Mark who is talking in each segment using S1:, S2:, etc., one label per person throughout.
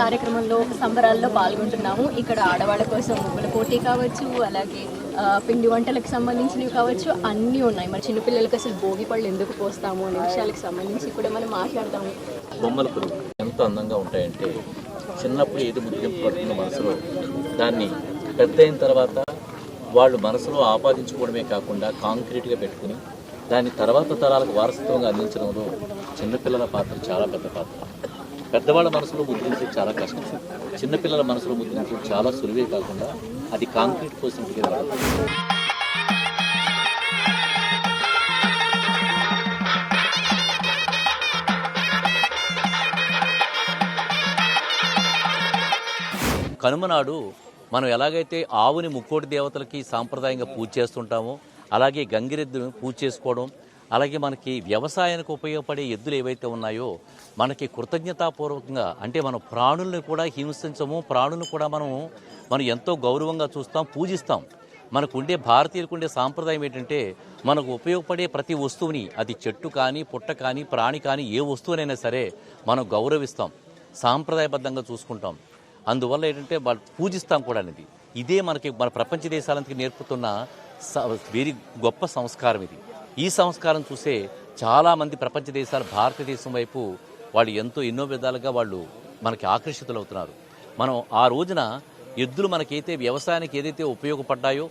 S1: కార్యక్రమంలో సంబరాల్లో పాల్గొంటున్నాము. ఇక్కడ ఆడవాళ్ళ కోసం ముగ్గుల పోటీ కావచ్చు, అలాగే పిండి వంటలకు సంబంధించినవి కావచ్చు, అన్నీ ఉన్నాయి. మరి చిన్నపిల్లలకి అసలు భోగి పళ్ళు ఎందుకు పోస్తాము అనే విషయాలకు సంబంధించి కూడా మనం మాట్లాడతాము.
S2: బొమ్మలు ఎంత అందంగా ఉంటాయంటే చిన్నప్పుడు ఏది ముద్రింపు పడుతున్న మనసులో దాన్ని పెద్ద అయిన తర్వాత వాళ్ళు మనసులో ఆపాదించుకోవడమే కాకుండా కాంక్రీట్గా పెట్టుకుని దాన్ని తర్వాత తరాలకు వారసత్వంగా అందించడంలో చిన్నపిల్లల పాత్ర చాలా పెద్ద పాత్ర. పెద్దవాళ్ళ మనసులో ముద్రించేది చాలా కష్టం, చిన్నపిల్లల మనసులో ముద్రించేది చాలా సులువే కాకుండా అది కాంక్రీట్ పోసినట్టుగా రాదు. కనుమనాడు మనం ఎలాగైతే ఆవుని ముక్కోటి దేవతలకి సాంప్రదాయంగా పూజ చేస్తుంటామో అలాగే గంగిరెద్దును పూజ చేసుకోవడం, అలాగే మనకి వ్యవసాయానికి ఉపయోగపడే ఎద్దులు ఏవైతే ఉన్నాయో మనకి కృతజ్ఞతాపూర్వకంగా, అంటే మనం ప్రాణుల్ని కూడా హింసించము, ప్రాణులను కూడా మనం ఎంతో గౌరవంగా చూస్తాం, పూజిస్తాం. మనకు ఉండే భారతీయులకు ఉండే సాంప్రదాయం ఏంటంటే మనకు ఉపయోగపడే ప్రతి వస్తువుని, అది చెట్టు కానీ పుట్ట కానీ ప్రాణి కానీ ఏ వస్తువునైనా సరే మనం గౌరవిస్తాం, సాంప్రదాయబద్ధంగా చూసుకుంటాం. అందువల్ల ఏంటంటే వాళ్ళు పూజిస్తాం కూడా అనేది. ఇదే మనకి మన ప్రపంచ దేశాలకి నేర్పుతున్న వెరీ గొప్ప సంస్కారం ఇది. ఈ సంస్కారం చూసే చాలామంది ప్రపంచ దేశాలు భారతదేశం వైపు వాళ్ళు ఎన్నో విధాలుగా వాళ్ళు మనకి ఆకర్షితులవుతున్నారు. మనం ఆ రోజున ఎద్దులు మనకైతే వ్యవసాయానికి ఏదైతే ఉపయోగపడ్డాయో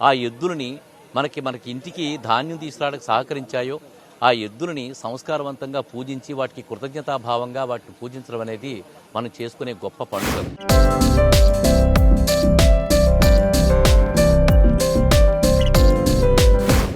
S2: ఆ ఎద్దులని మనకి ఇంటికి ధాన్యం తీసుకురావడానికి సహకరించాయో ఆ ఎద్దులని సంస్కారవంతంగా పూజించి వాటికి కృతజ్ఞతాభావంగా వాటిని పూజించడం అనేది మనం చేసుకునే గొప్ప పండుగ.